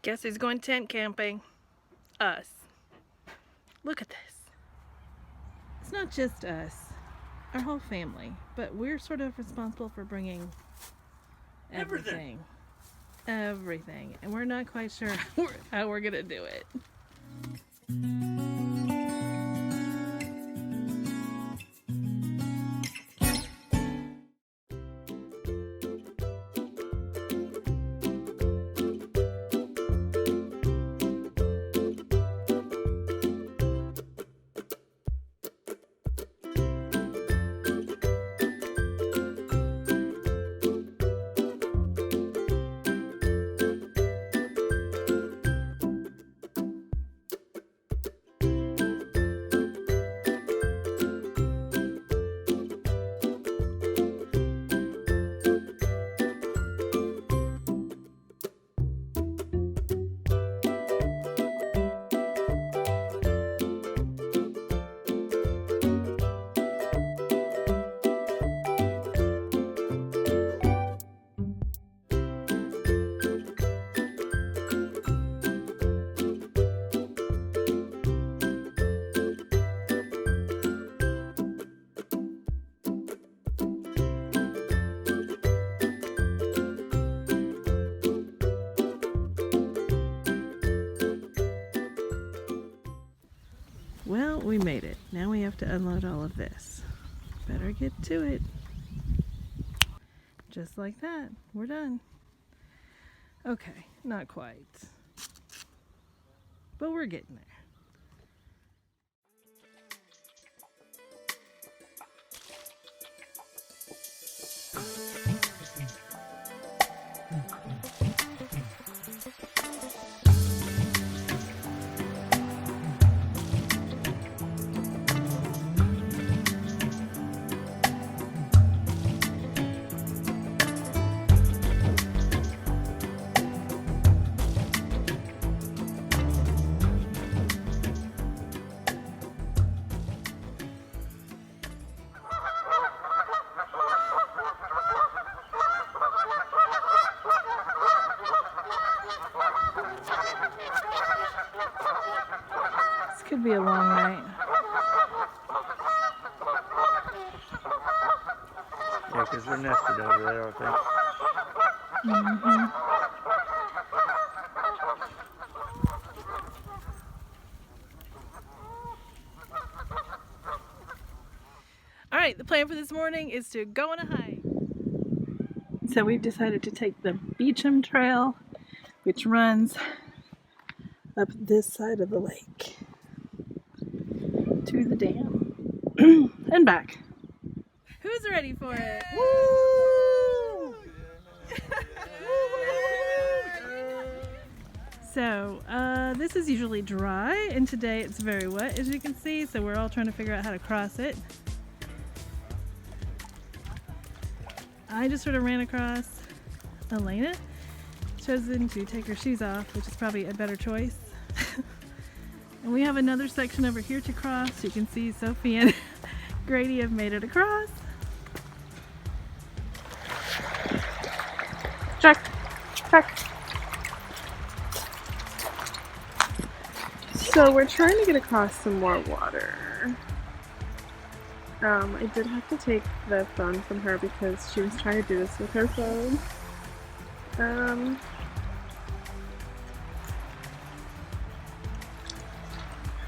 Guess who's going tent camping? Us. Look at this. It's not just us, our whole family, but we're sort of responsible for bringing everything. Everything. And we're not quite sure how we're gonna do it. Well, we made it. Now we have to unload all of this. Better get to it. Just like that. We're done. Okay, not quite. But we're getting there. Could be a long night. Yeah, because they're nested over there, I think. All right, the plan for this morning is to go on a hike. So we've decided to take the Beacham Trail, which runs up this side of the lake to the dam and back. Who's ready for it? Woo! So this is usually dry, and today it's very wet, as you can see, so we're all trying to figure out how to cross it. I just sort of ran across. Elena chosen to take her shoes off, which is probably a better choice. And we have another section over here to cross. You can see Sophie and Grady have made it across. Check. So we're trying to get across some more water. I did have to take the phone from her because she was trying to do this with her phone.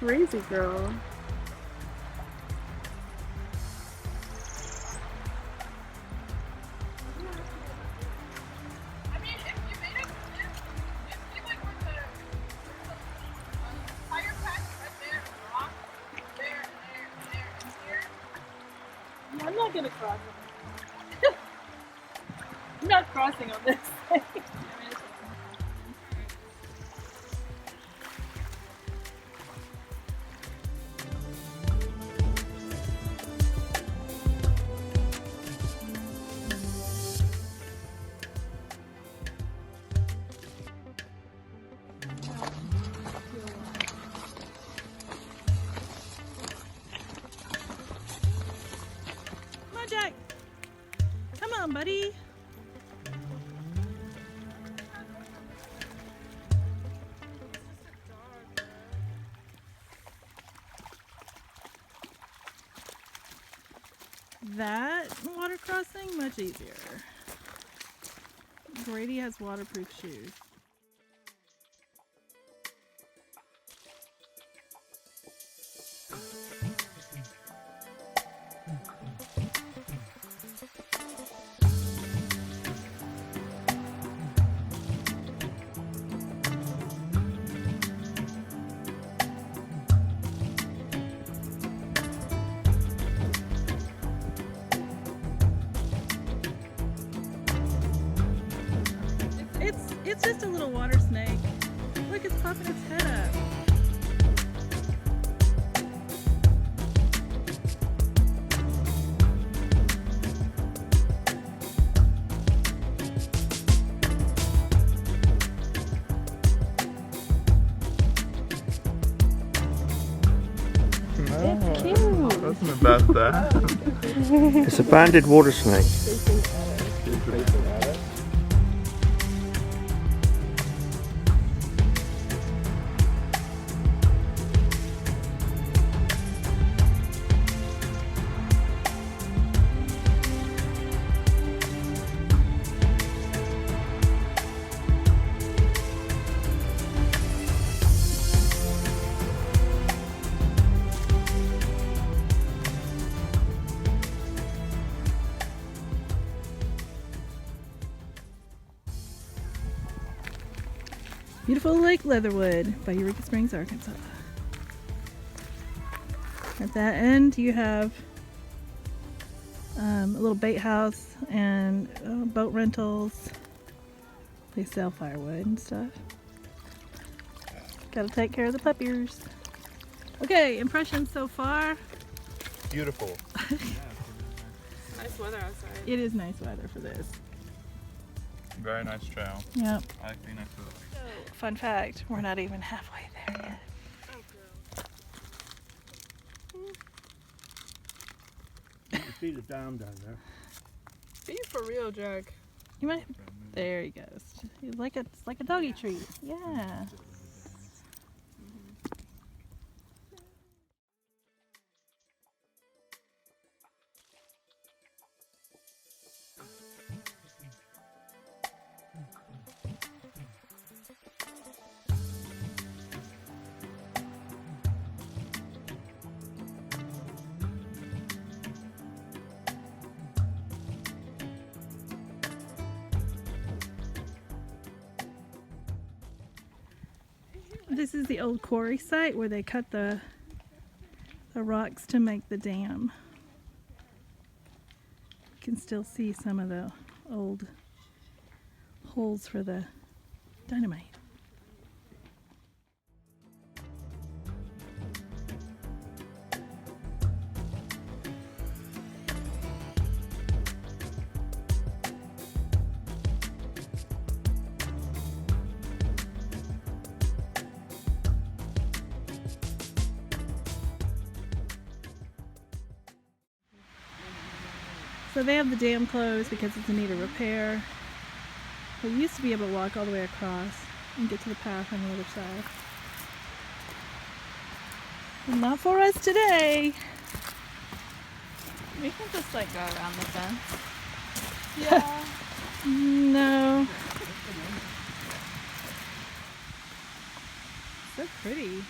Crazy girl. I'm not gonna cross it. I'm not crossing on this thing. Jack, come on, buddy. that water crossing much easier. Grady has waterproof shoes. It's just a little water snake. Look, it's popping its head up. No, cute. it wasn't about that. It's a banded water snake. Beautiful Lake Leatherwood by Eureka Springs, Arkansas. At that end, you have a little bait house and boat rentals. They sell firewood and stuff. Gotta take care of the puppies. Okay, impressions so far. Beautiful. Nice weather outside. It is nice weather for this. Very nice trail. Yep. I like being next to it. Fun fact, we're not even halfway there yet. You see the dam down there. Be for real, Jack. You might. There he goes. It's like a doggy treat. Yeah. This is the old quarry site where they cut the rocks to make the dam. You can still see some of the old holes for the dynamite. So they have the dam closed because it's in need of repair. We used to be able to walk all the way across and get to the path on the other side. But not for us today. We can just like go around the fence. Yeah. No. So pretty.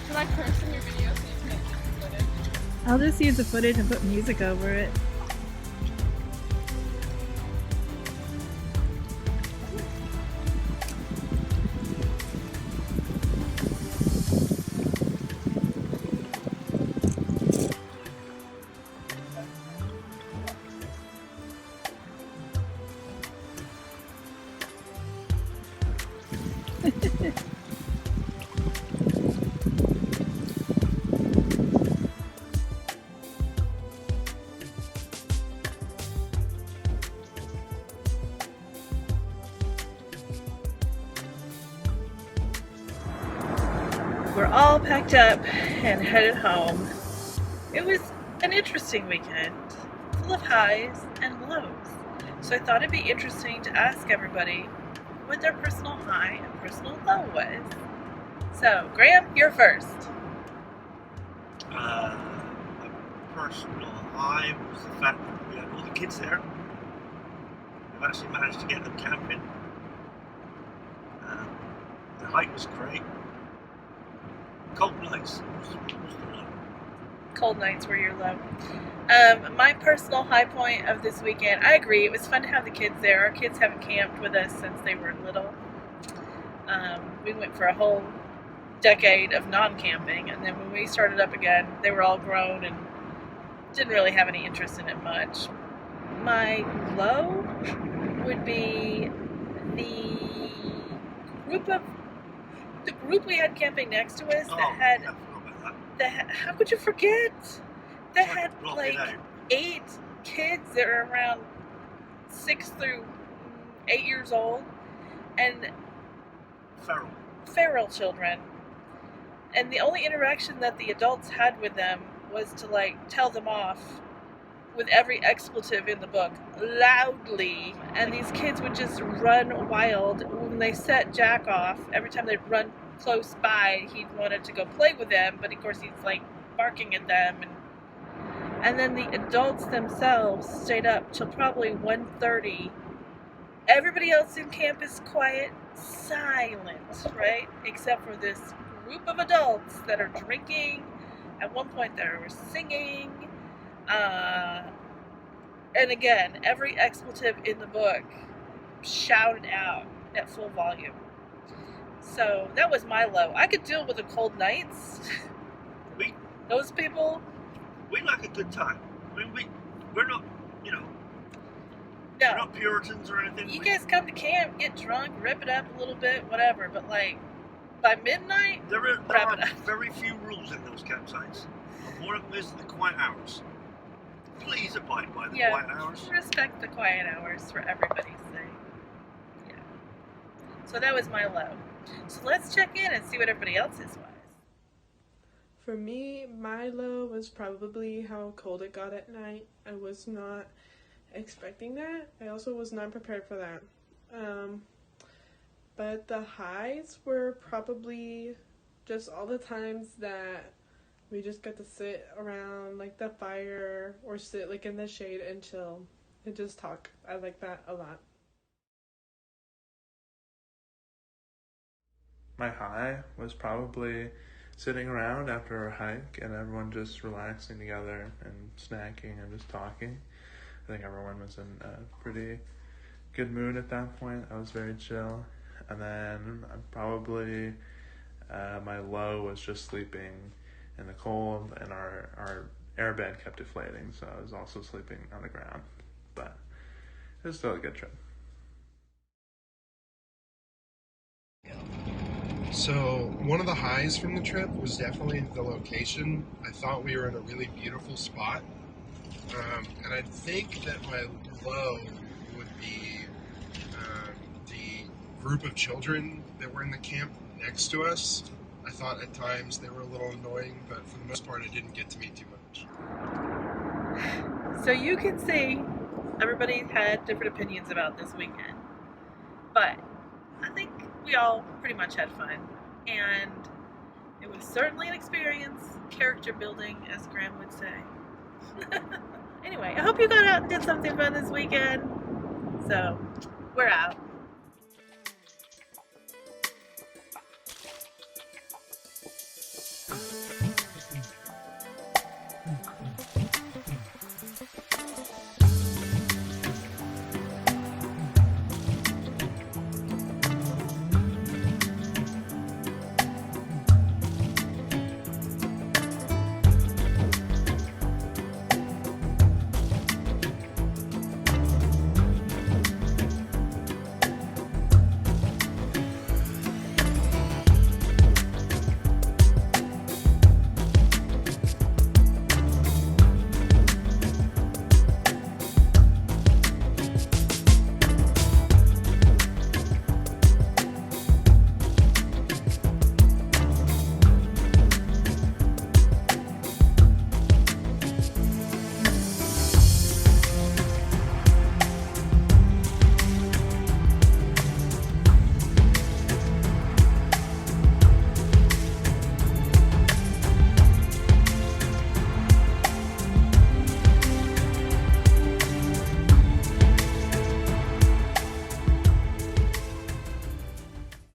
Should I curse in your video so you can use the footage? I'll just use the footage and put music over it. all packed up and headed home. It was an interesting weekend, full of highs and lows. So I thought it'd be interesting to ask everybody what their personal high and personal low was. So, Graham, you're first. My personal high was the fact that we had all the kids there. We've actually managed to get them camping. The hike was great. Cold nights was the low. Cold nights were your low. My personal high point of this weekend, I agree, it was fun to have the kids there. Our kids haven't camped with us since they were little. We went for a whole decade of non-camping, and then when we started up again, they were all grown and didn't really have any interest in it much. My low would be the group we had camping next to us I forgot about that. how could you forget? That It's had block like it out. 8 kids that are around 6 through 8 years old, and feral children. And the only interaction that the adults had with them was to like tell them off with every expletive in the book loudly, and these kids would just run wild. When they set Jack off, every time they'd run close by, he wanted to go play with them, but of course he's like barking at them, and then the adults themselves stayed up till probably 1:30. Everybody else in camp is quiet, silent, right? Except for this group of adults that are drinking. At one point they were singing. And again, every expletive in the book shouted out at full volume. So that was my low. I could deal with the cold nights. We Those people, like a good time. I mean, we're not, we're no. not Puritans or anything. You guys come to camp, get drunk, rip it up a little bit, whatever. But like by midnight, There wrap are it up. very few rules in those campsites. And one of them is the quiet hours. Please abide by the quiet hours. Respect the quiet hours for everybody's sake. Yeah. So that was my low. So let's check in and see what everybody else's was. For me, my low was probably how cold it got at night. I was not expecting that. I also was not prepared for that. But the highs were probably just all the times that we just got to sit around like the fire or sit like in the shade and chill and just talk. I like that a lot. My high was probably sitting around after a hike and everyone just relaxing together and snacking and just talking. I think everyone was in a pretty good mood at that point. I was very chill. And then probably my low was just sleeping in the cold, and our airbed kept deflating, so I was also sleeping on the ground. But it was still a good trip. So one of the highs from the trip was definitely the location. I thought we were in a really beautiful spot. And I think that my low would be the group of children that were in the camp next to us. I thought at times they were a little annoying, but for the most part I didn't get to meet too much. So you can see everybody had different opinions about this weekend. But I think we all pretty much had fun. And it was certainly an experience, character building, as Graham would say. Anyway, I hope you got out and did something fun this weekend. So, we're out.